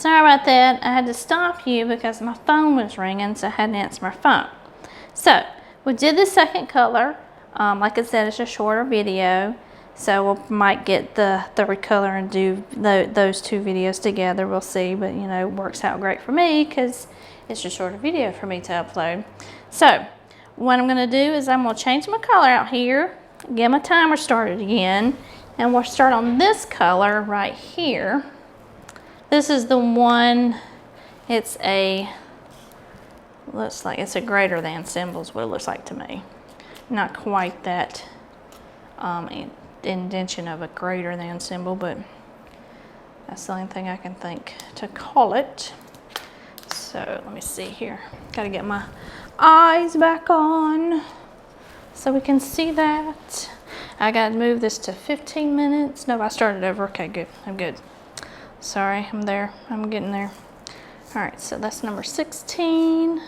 Sorry about that. I had to stop you because my phone was ringing, so I had to answer my phone. So we did the second color. Like I said, it's a shorter video, so we might get the third color and do those two videos together. We'll see, but you know, it works out great for me because it's a shorter video for me to upload. So what I'm going to do is I'm going to change my color out here, get my timer started again, and we'll start on this color right here. This is the one, it's a, looks like it's a greater than symbol is what it looks like to me. Not quite that indentation of a greater than symbol, but that's the only thing I can think to call it. So let me see here. Got to get my eyes back on so we can see that. I got to move this to 15 minutes. No, I started over. Okay, good. I'm good. Sorry, I'm there. I'm getting there. All right, so that's number 16.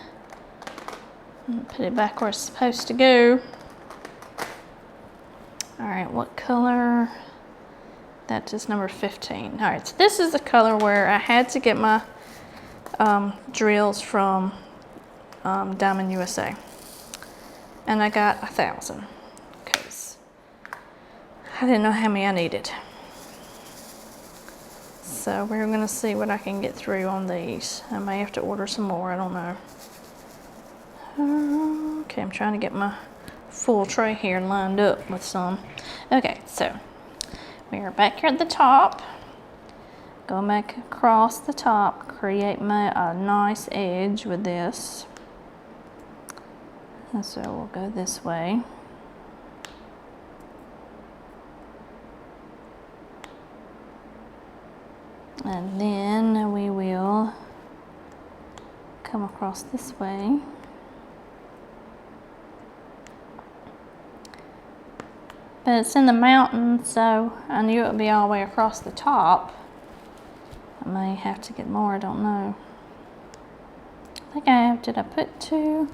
Put it back where it's supposed to go. All right, what color? That is number 15. All right, so this is the color where I had to get my drills from Diamond USA. And I got 1,000 because I didn't know how many I needed. So we're gonna see what I can get through on these. I may have to order some more, I don't know. Okay, I'm trying to get my full tray here lined up with some. Okay, so we are back here at the top. Go back across the top, create a nice edge with this. And so we'll go this way. And then we will come across this way. But it's in the mountains, so I knew it would be all the way across the top. I may have to get more, I don't know. I think I have, did I put 2?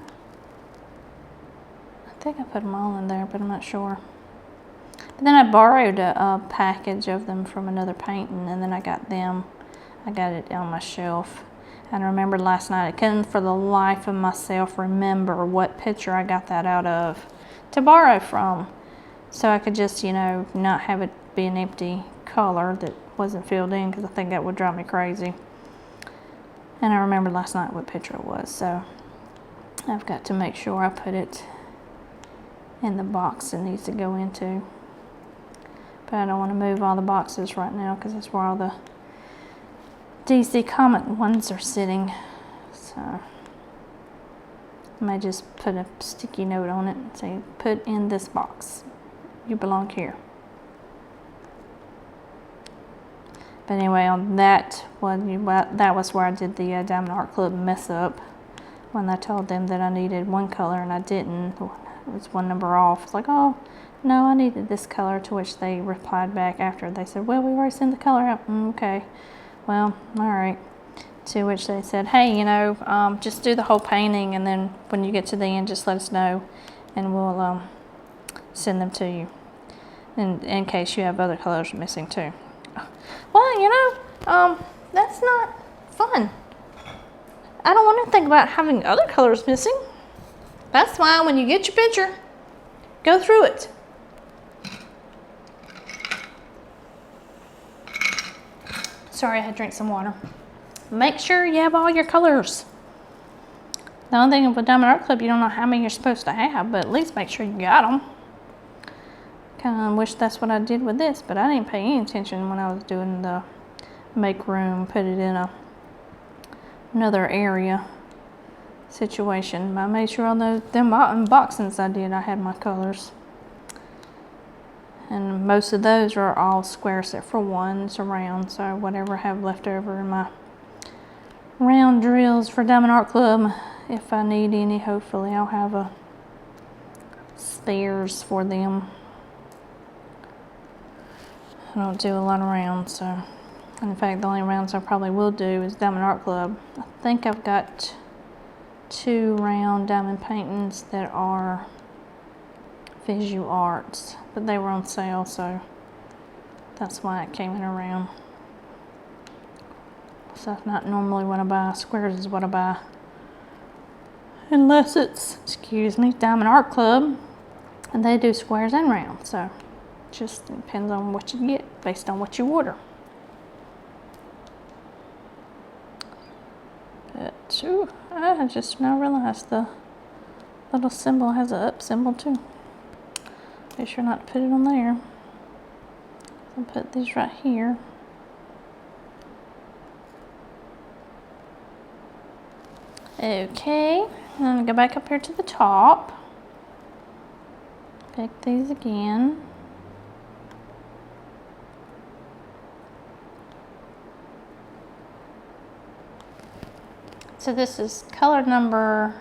I think I put them all in there, but I'm not sure. But then I borrowed a package of them from another painting, and then I got them. I got it on my shelf. And I remembered last night, I couldn't for the life of myself remember what picture I got that out of to borrow from. So I could just, you know, not have it be an empty color that wasn't filled in, because I think that would drive me crazy. And I remembered last night what picture it was, so I've got to make sure I put it in the box it needs to go into. But I don't want to move all the boxes right now because that's where all the DC Comic ones are sitting. So I may just put a sticky note on it and say, put in this box. You belong here. But anyway, on that one, that was where I did the Diamond Art Club mess up when I told them that I needed one color and I didn't. It was one number off. It's like, oh, no, I needed this color, to which they replied back after. They said, well, we already sent the color out. Okay, well, all right. To which they said, hey, you know, just do the whole painting, and then when you get to the end, just let us know, and we'll send them to you, in case you have other colors missing too. Well, you know, that's not fun. I don't want to think about having other colors missing. That's why when you get your picture, go through it. Sorry, I had to drink some water. Make sure you have all your colors. The only thing with Diamond Art Club, you don't know how many you're supposed to have, but at least make sure you got them. Kind of wish that's what I did with this, but I didn't pay any attention when I was doing the make room, put it in another area situation. I made sure on them unboxings I did, I had my colors. And most of those are all square except for one. It's a round, so whatever I have left over in my round drills for Diamond Art Club, if I need any, hopefully I'll have a spares for them. I don't do a lot of rounds, so. In fact, the only rounds I probably will do is Diamond Art Club. I think I've got 2 round diamond paintings that are Visual Arts, but they were on sale, so that's why it came in around. So that's not normally what I buy. Squares is what I buy. Unless it's, excuse me, Diamond Art Club. And they do squares and rounds. So it just depends on what you get based on what you order. But, ooh, I just now realized the little symbol has an up symbol too. Be sure not to put it on there. I'll put these right here. Okay, I'm gonna go back up here to the top. Pick these again. So this is color number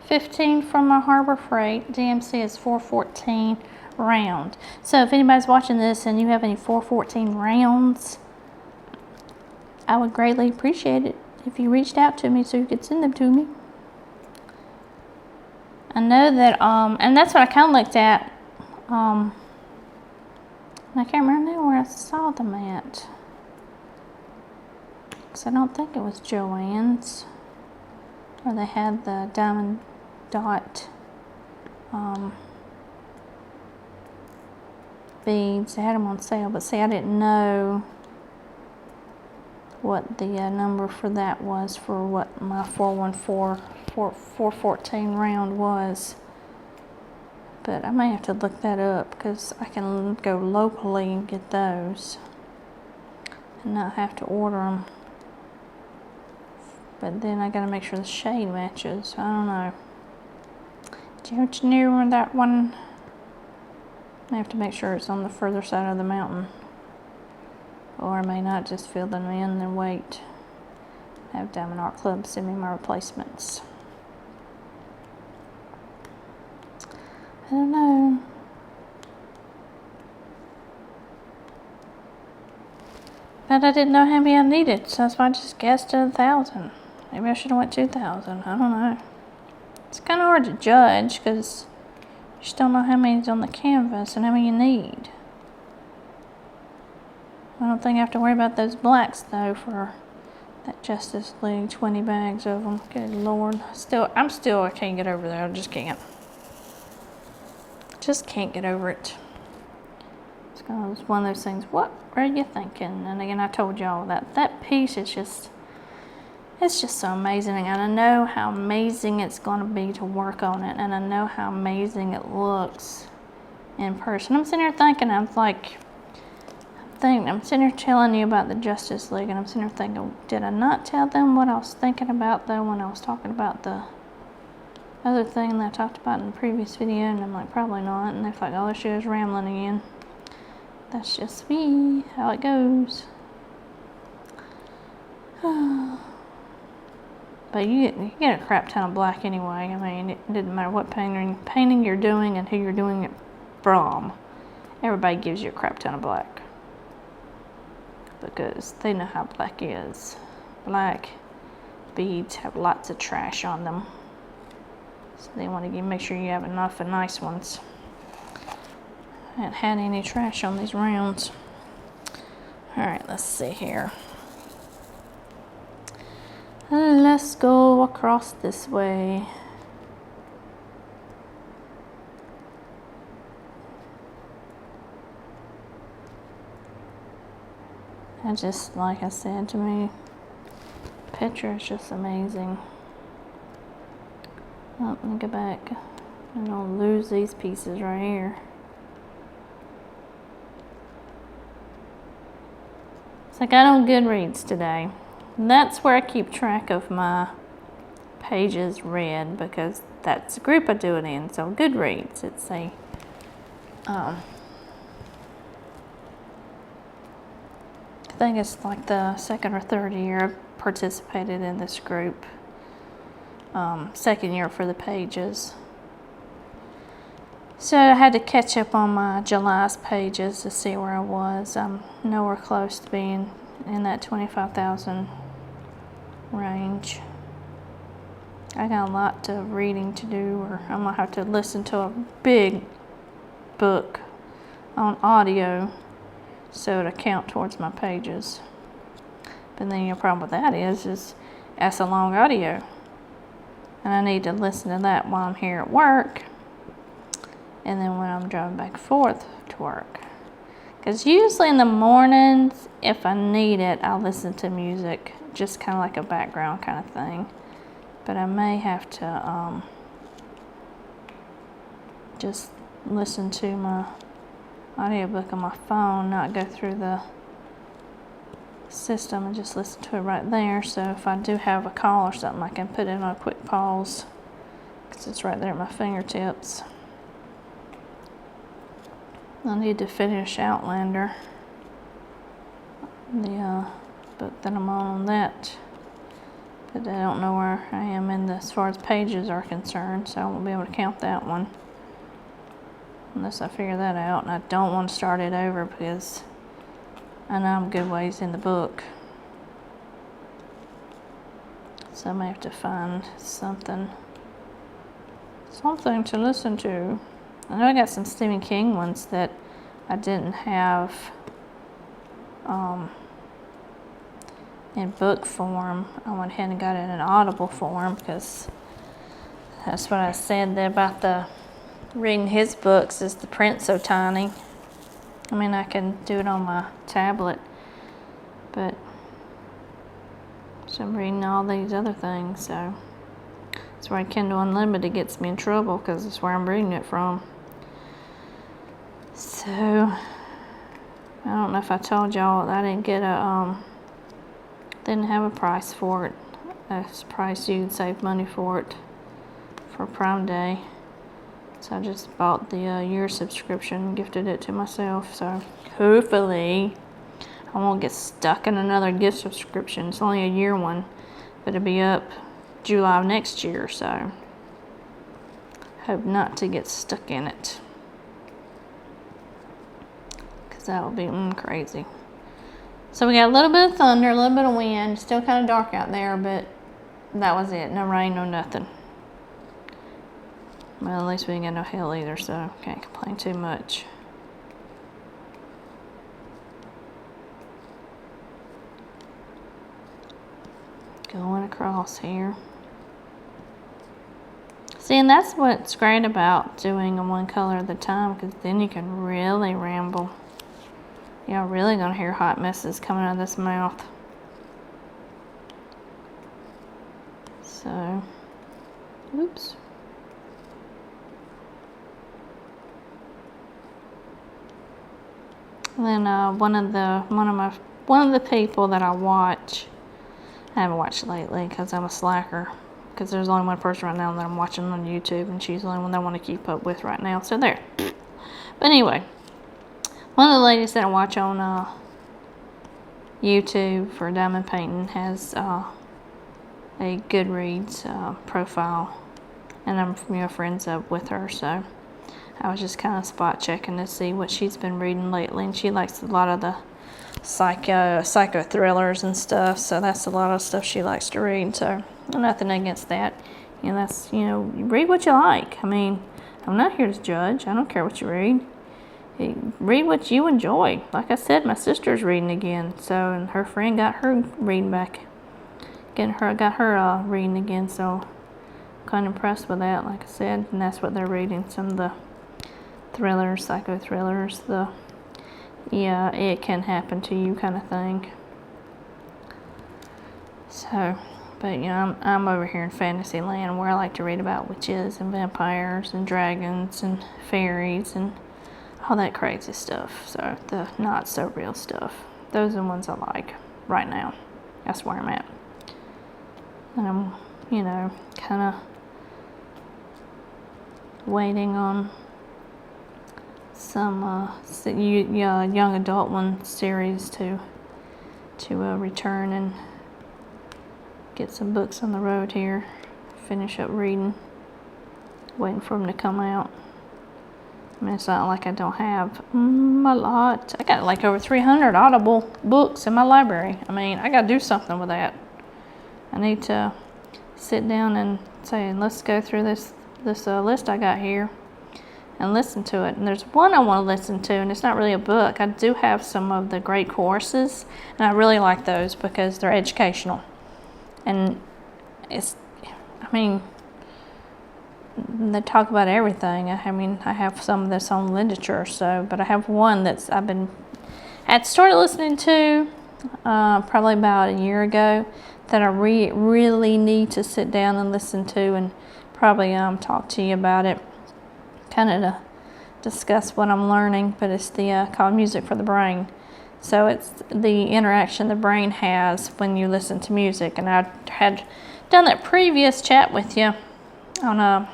15 from my Harbor Freight. DMC is 414 round. So if anybody's watching this and you have any 414 rounds, I would greatly appreciate it if you reached out to me so you could send them to me. I know that, and that's what I kind of looked at. I can't remember now where I saw them at. Because I don't think it was Joann's, where they had the diamond dot beads. They had them on sale, but see, I didn't know what the number for that was for what my 414 round was. But I may have to look that up because I can go locally and get those and not have to order them. But then I gotta make sure the shade matches. I don't know. Do you know where that one? I have to make sure it's on the further side of the mountain. Or I may not just fill them in and wait. Have Diamond Art Club send me my replacements. I don't know. But I didn't know how many I needed, so that's why I just guessed at 1,000. Maybe I should have went 2,000. I don't know. It's kind of hard to judge because you just don't know how many's on the canvas and how many you need. I don't think I have to worry about those blacks though for that Justice League, 20 bags of them. Good Lord. I can't get over there. I just can't. Just can't get over it. It's one of those things, what were you thinking? And again, I told y'all that piece is just, it's just so amazing. And I know how amazing it's going to be to work on it. And I know how amazing it looks in person. I'm sitting here thinking, I'm sitting here telling you about the Justice League, and I'm sitting here thinking, did I not tell them what I was thinking about though when I was talking about the other thing that I talked about in the previous video? And I'm like, probably not. And they're like, oh, there she is rambling again. That's just me, how it goes. But you get a crap ton of black anyway. I mean, it didn't matter what painting you're doing and who you're doing it from. Everybody gives you a crap ton of black. Because they know how black is. Black beads have lots of trash on them. So they want to make sure you have enough of nice ones. I haven't had any trash on these rounds. Alright, let's see here. Let's go across this way. Like I said, to me, picture is just amazing. Oh, let me go back. I don't lose these pieces right here. So I got on Goodreads today. And that's where I keep track of my pages read because that's the group I do it in. So Goodreads, it's a I think it's like the second or third year I've participated in this group. Second year for the pages. So I had to catch up on my July's pages to see where I was. I'm nowhere close to being in that 25,000 range. I got a lot of reading to do, or I'm gonna have to listen to a big book on audio so to count towards my pages. But then the problem with that is that's a long audio. And I need to listen to that while I'm here at work. And then when I'm driving back and forth to work. Because usually in the mornings, if I need it, I'll listen to music. Just kind of like a background kind of thing. But I may have to just listen to my audiobook on my phone, not go through the system and just listen to it right there. So if I do have a call or something, I can put it on a quick pause because it's right there at my fingertips. I need to finish Outlander, the book that I'm on that, but I don't know where I am in as far as pages are concerned, so I won't be able to count that one unless I figure that out. And I don't want to start it over because I know I'm a good ways in the book, so I may have to find something to listen to. I know I got some Stephen King ones that I didn't have in book form. I went ahead and got it in Audible form because that's what I said about the reading his books is the print so tiny. I mean, I can do it on my tablet, but so I'm reading all these other things, so that's why Kindle Unlimited gets me in trouble because it's where I'm reading it from. So, I don't know if I told y'all I didn't get didn't have a price for it. A price you'd save money for it for Prime Day. So I just bought the year subscription and gifted it to myself. So hopefully I won't get stuck in another gift subscription. It's only a year one, but it'll be up July of next year. So hope not to get stuck in it. That will be crazy. So we got a little bit of thunder, a little bit of wind. Still kind of dark out there, but that was it. No rain, no nothing. Well, at least we didn't get no hail either, so can't complain too much. Going across here. See, and that's what's great about doing a one color at a time, because then you can really ramble. Y'all really gonna hear hot messes coming out of this mouth. So, oops. And then one of the people that I watch, I haven't watched lately because I'm a slacker. Because there's only one person right now that I'm watching on YouTube, and she's the only one that I want to keep up with right now. So there. But anyway. One of the ladies that I watch on YouTube for diamond painting has a Goodreads profile, and I'm friends up with her, so I was just kind of spot checking to see what she's been reading lately, and she likes a lot of the psycho thrillers and stuff, so that's a lot of stuff she likes to read, so nothing against that. And that's, you read what you like. I mean, I'm not here to judge. I don't care what you read. Read what you enjoy. Like I said, my sister's reading again, so, and her friend got her reading back. Got her reading again, so I'm kind of impressed with that, like I said, and that's what they're reading, some of the thrillers, psycho thrillers, the, yeah, it can happen to you kind of thing. So, but I'm over here in fantasy land where I like to read about witches and vampires and dragons and fairies and all that crazy stuff. So the not so real stuff, those are the ones I like right now. That's where I'm at. And I'm, kind of waiting on some young adult one series to return and get some books on the road here. Finish up reading. Waiting for them to come out. I mean, it's not like I don't have a lot. I got like over 300 Audible books in my library. I mean, I got to do something with that. I need to sit down and say, let's go through this list I got here and listen to it. And there's one I want to listen to, and it's not really a book. I do have some of the great courses, and I really like those because they're educational. And they talk about everything. I have some of this on literature, but I have one that's I'd started listening to probably about a year ago that I really need to sit down and listen to, and probably talk to you about it, kind of to discuss what I'm learning. But it's called Music for the Brain. So it's the interaction the brain has when you listen to music. And I had done that previous chat with you on a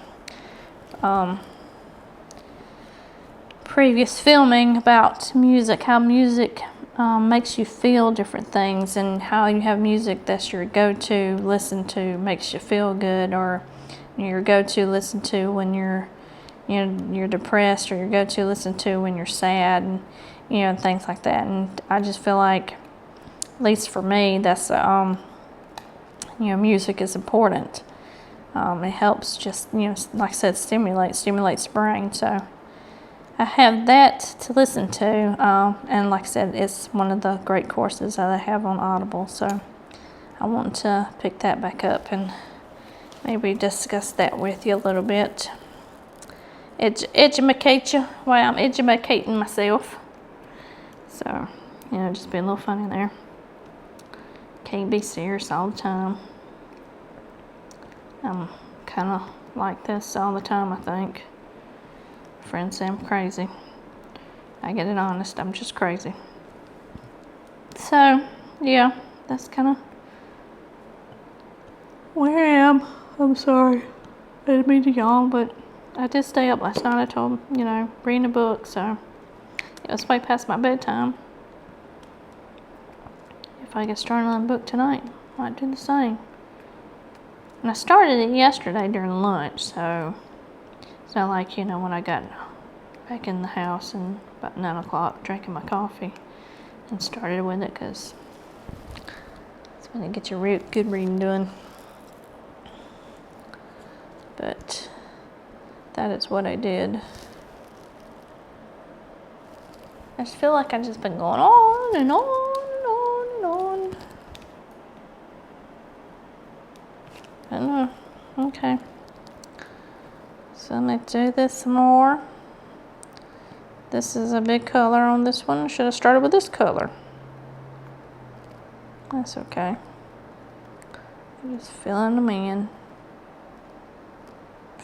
previous filming about music, how music makes you feel different things, and how you have music that's your go-to listen to makes you feel good, or your go-to listen to when you're depressed, or your go-to listen to when you're sad, and things like that. And I just feel like, at least for me, that's music is important. It helps just, like I said, stimulates the brain. So I have that to listen to, and like I said, it's one of the great courses that I have on Audible. So I want to pick that back up and maybe discuss that with you a little bit. Educate you while I'm educating myself. So, just be a little funny there. Can't be serious all the time. I'm kind of like this all the time, I think. Friends say I'm crazy. I get it honest, I'm just crazy. So, yeah, that's kind of where I am. I'm sorry. I didn't mean to yawn, but I did stay up last night. I told him, reading a book, so it was way past my bedtime. If I get started on a book tonight, I might do the same. And I started it yesterday during lunch, so it's not like, when I got back in the house and about 9 o'clock drinking my coffee and started with it, because it's when you get your good reading done. But that is what I did. I just feel like I've just been going on and on and on and on. I don't know. Okay. So I'm going to do this some more. This is a big color on this one. Should have started with this color. That's okay. I'm just filling them in.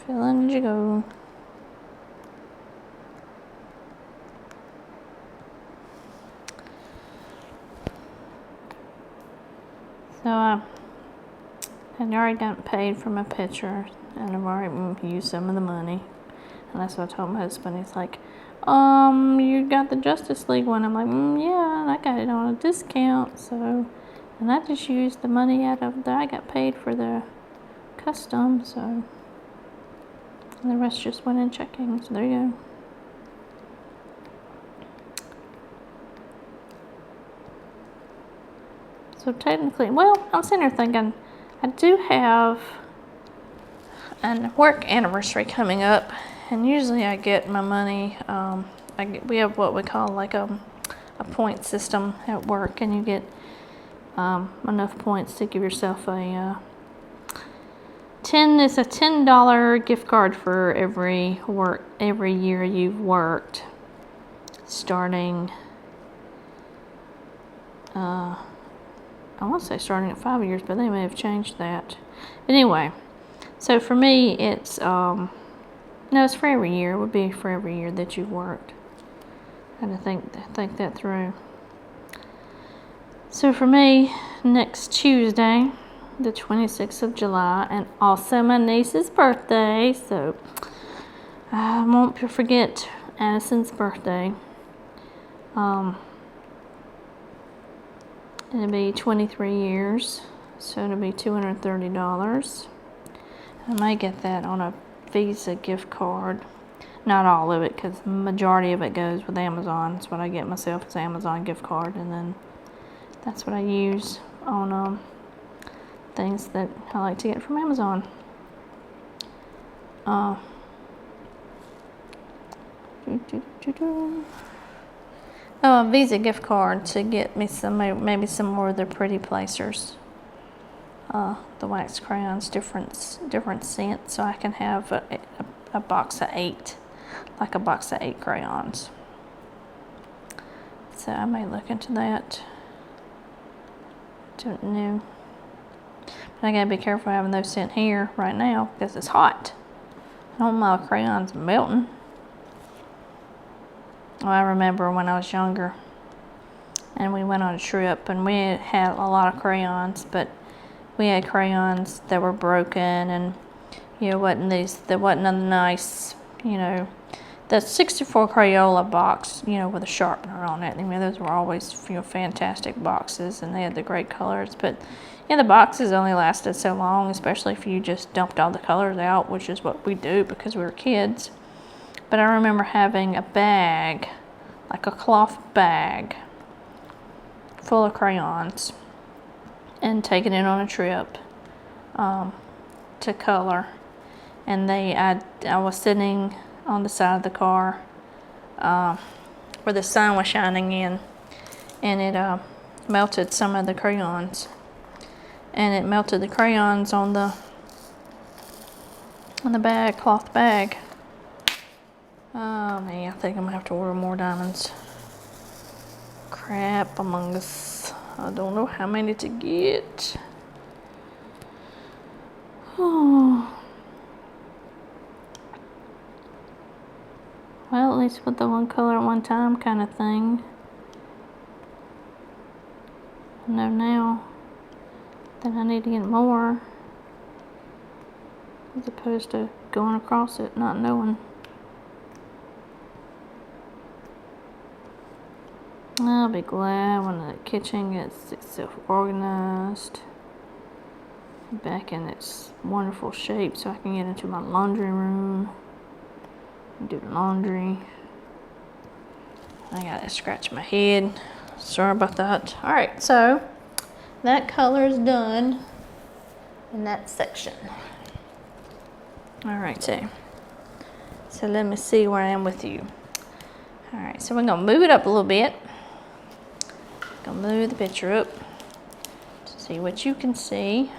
Filling as you go. So I already got paid for my picture, and I've already used some of the money. And that's what I told my husband. He's like, you got the Justice League one. I'm like, yeah, and I got it on a discount, so, and I just used the money out of that I got paid for the custom, so, and the rest just went in checking, so there you go. So technically, well, I'm sitting here thinking, I do have a work anniversary coming up, and usually I get my money, we have what we call like a point system at work, and you get enough points to give yourself a $10 gift card for every year you've worked, starting I want to say starting at 5 years, but they may have changed that. But anyway, so for me, it's no, it's for every year. It would be for every year that you've worked. I had to think that through. So for me, next Tuesday, the 26th of July, and also my niece's birthday, so I won't forget Addison's birthday. It'll be 23 years, so it'll be $230. I might get that on a Visa gift card. Not all of it, because the majority of it goes with Amazon. That's what I get myself, is Amazon gift card, and then that's what I use on things that I like to get from Amazon. Oh, a Visa gift card to get me some, maybe some more of their pretty placers. The wax crayons, different scents, so I can have a box of 8, like a box of 8 crayons. So I may look into that. Don't know. But I gotta be careful having those sent here right now because it's hot. I don't want my crayons melting. Well, I remember when I was younger and we went on a trip and we had a lot of crayons, but we had crayons that were broken and, you know, there wasn't a nice, you know, the 64 Crayola box, you know, with a sharpener on it. I mean, those were always, you know, fantastic boxes and they had the great colors, but yeah, the boxes only lasted so long, especially if you just dumped all the colors out, which is what we do because we were kids. But I remember having a bag, like a cloth bag, full of crayons, and taking it on a trip to color. And I was sitting on the side of the car where the sun was shining in, and it melted some of the crayons. And it melted the crayons on the bag, cloth bag. Oh man, I think I'm gonna have to order more diamonds. Crap among us. I don't know how many to get. Oh. Well, at least with the one color at one time kind of thing. I know now that I need to get more, as opposed to going across it not knowing. I'll be glad when the kitchen gets itself organized back in its wonderful shape so I can get into my laundry room and do the laundry. I gotta scratch my head. Sorry about that. All right, so that color is done in that section. All right, so let me see where I am with you. All right, so we're gonna move it up a little bit. Gonna move the picture up to see what you can see.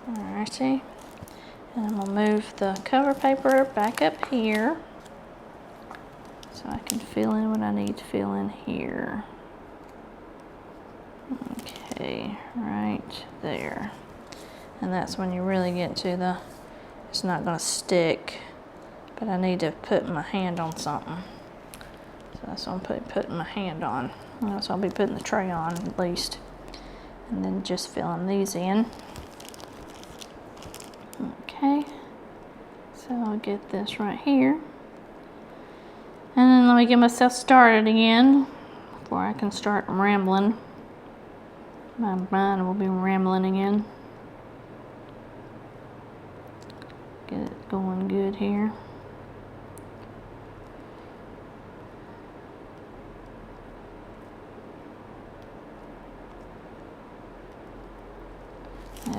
Alrighty, and I'm gonna move the cover paper back up here so I can fill in what I need to fill in here. Okay, right there. And that's when you really get to it's not gonna stick, but I need to put my hand on something. So that's what I'm putting my hand on. That's what I'll be putting the tray on at least. And then just filling these in. Okay. So I'll get this right here. And then let me get myself started again before I can start rambling. My mind will be rambling again. Get it going good here.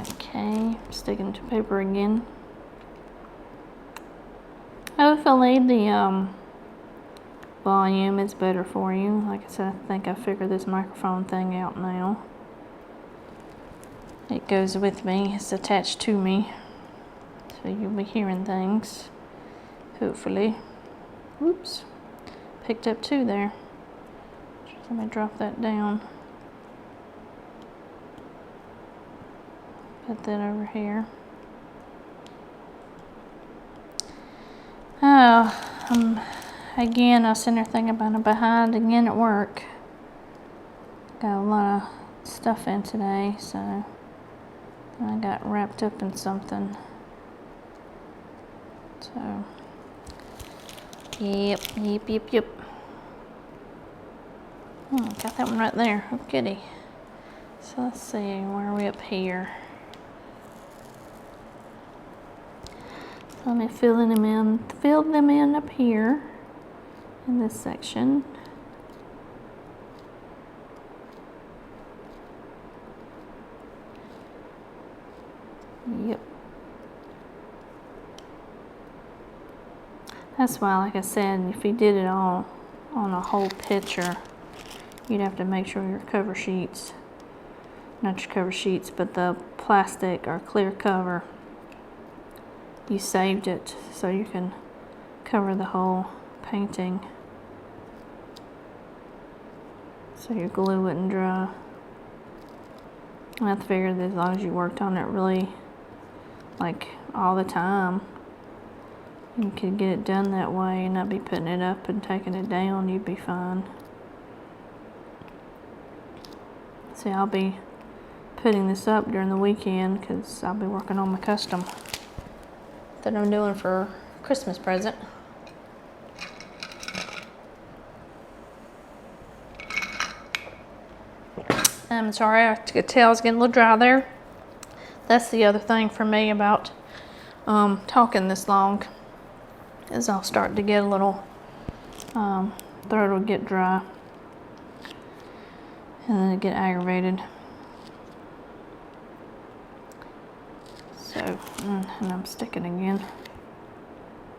Okay, sticking to paper again. Hopefully the volume is better for you. Like I said, I think I figured this microphone thing out now. It goes with me, it's attached to me. So you'll be hearing things, hopefully. Oops, picked up 2 there. Just let me drop that down. Put that over here. Oh, again, I was sitting there thinking about I'm behind again at work. Got a lot of stuff in today, so I got wrapped up in something. So, yep. Got that one right there. Oh, goody. So let's see, where are we up here? So let me fill them in up here in this section. Yep. That's why, like I said, if you did it all on a whole picture, you'd have to make sure your cover sheets, not your cover sheets, but the plastic or clear cover, you saved it so you can cover the whole painting so your glue wouldn't dry. I figured that as long as you worked on it really like all the time, you could get it done that way and not be putting it up and taking it down, you'd be fine. See, I'll be putting this up during the weekend because I'll be working on my custom that I'm doing for Christmas present. I'm sorry, I could tell I was getting a little dry there. That's the other thing for me about talking this long, is I'll start to get a little, throat will get dry and then it get aggravated. So, and I'm sticking again.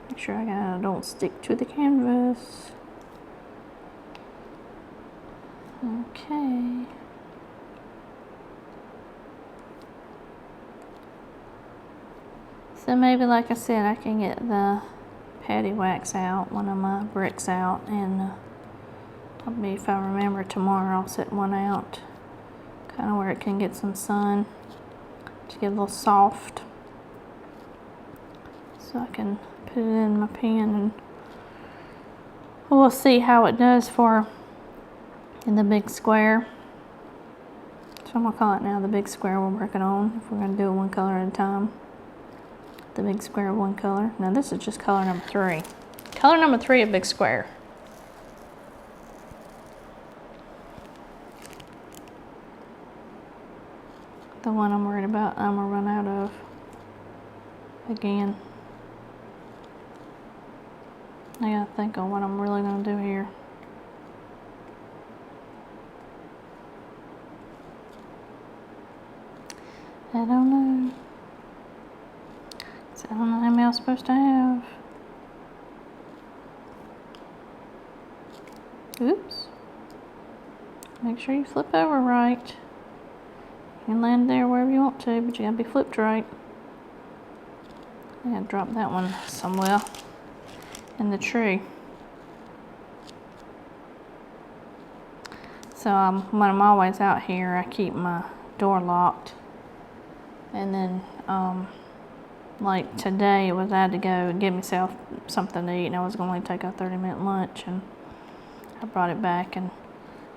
Make sure I don't stick to the canvas. Okay. So maybe, like I said, I can get the patty wax out, one of my bricks out, and probably if I remember tomorrow, I'll set one out, kind of where it can get some sun to get a little soft, so I can put it in my pan, and we'll see how it does for in the big square. So I'm gonna call it now the big square we're working on, if we're gonna do it one color at a time. The big square one color. Now this is just color number 3. Color number 3 of big square. The one I'm worried about I'm gonna run out of again. I gotta think on what I'm really gonna do here. I don't know. I don't know how many I'm supposed to have. Oops. Make sure you flip over right. You can land there wherever you want to, but you gotta be flipped right. I gotta drop that one somewhere in the tree. So when I'm always out here, I keep my door locked. And then, like today, I had to go and get myself something to eat, and I was going to take a 30-minute lunch, and I brought it back and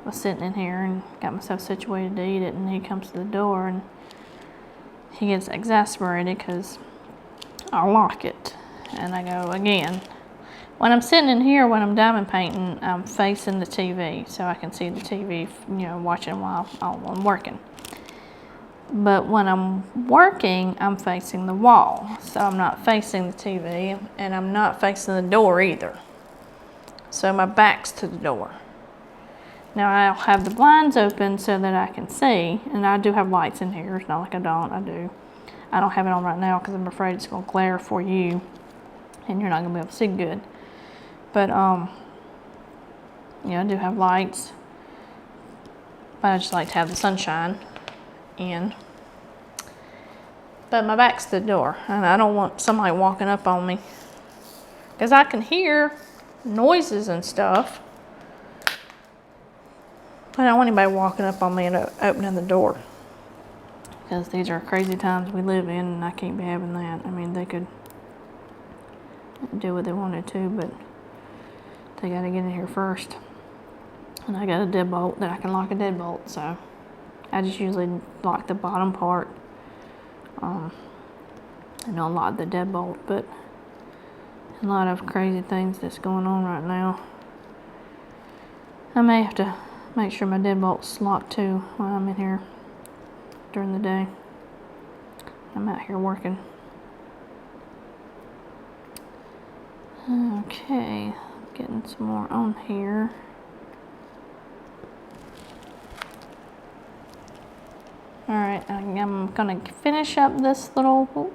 was sitting in here and got myself situated to eat it, and he comes to the door and he gets exasperated because I lock it. And I go, again, when I'm sitting in here, when I'm diamond painting, I'm facing the TV so I can see the TV, you know, watching while I'm working. But when I'm working, I'm facing the wall. So I'm not facing the TV, and I'm not facing the door either. So my back's to the door. Now I'll have the blinds open so that I can see, and I do have lights in here. It's not like I don't, I do. I don't have it on right now because I'm afraid it's gonna glare for you and you're not gonna be able to see good. But yeah, I do have lights, but I just like to have the sunshine in. But my back's to the door, and I don't want somebody walking up on me because I can hear noises and stuff, but I don't want anybody walking up on me and opening the door, because these are crazy times we live in, and I can't be having that. I mean, they could do what they wanted to, but they got to get in here first. And I got a deadbolt that I can lock a deadbolt, so I just usually lock the bottom part. I don't lock the deadbolt, but a lot of crazy things that's going on right now. I may have to make sure my deadbolt's locked too while I'm in here during the day. I'm out here working. Okay, getting some more on here. Alright, I'm gonna finish up this little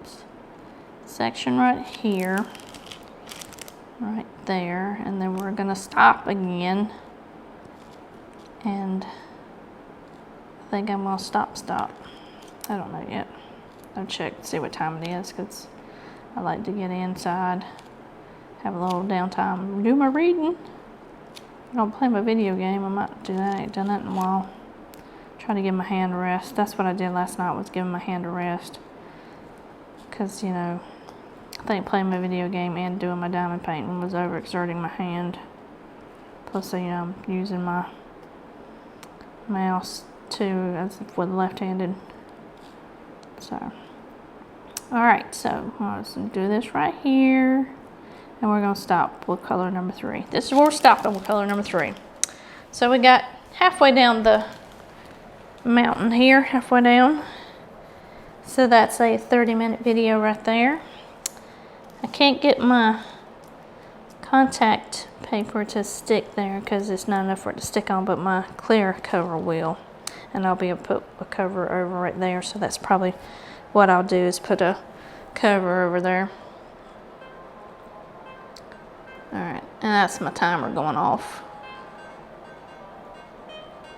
section right here. right there, and then we're gonna stop again, and I think I'm gonna stop. I don't know yet. I'll check to see what time it is, because I like to get inside, have a little downtime, do my reading. I don't play my video game. I might do that. I ain't done that in a while. Try to give my hand a rest. That's what I did last night, was giving my hand a rest, because you know, I think playing my video game and doing my diamond painting was overexerting my hand. Plus, you know, I'm using my mouse too, as if with left-handed. So, all right. So let's do this right here, and we're gonna stop with color number 3. This is where we're stopping with color number 3. So we got halfway down the mountain here, halfway down. So that's a 30-minute video right there. I can't get my contact paper to stick there because it's not enough for it to stick on, but my clear cover will. And I'll be able to put a cover over right there. So that's probably what I'll do, is put a cover over there. Alright, and that's my timer going off.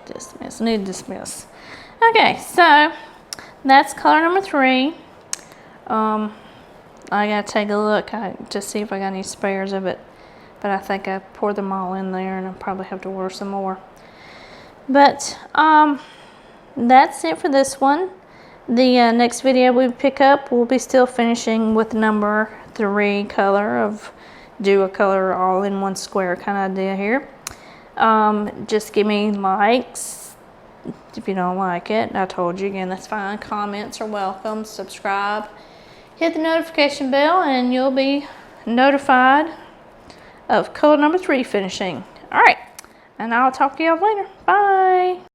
Dismiss, need to dismiss. Okay, so that's color number 3. I gotta take a look to see if I got any spares of it, but I think I poured them all in there, and I'll probably have to order some more. But that's it for this one. The next video we pick up, we'll be still finishing with number 3 color, of do a color all in one square kind of idea here. Just give me likes if you don't like it. I told you again, that's fine. Comments are welcome. Subscribe. Hit the notification bell, and you'll be notified of color number 3 finishing. All right, and I'll talk to y'all later. Bye.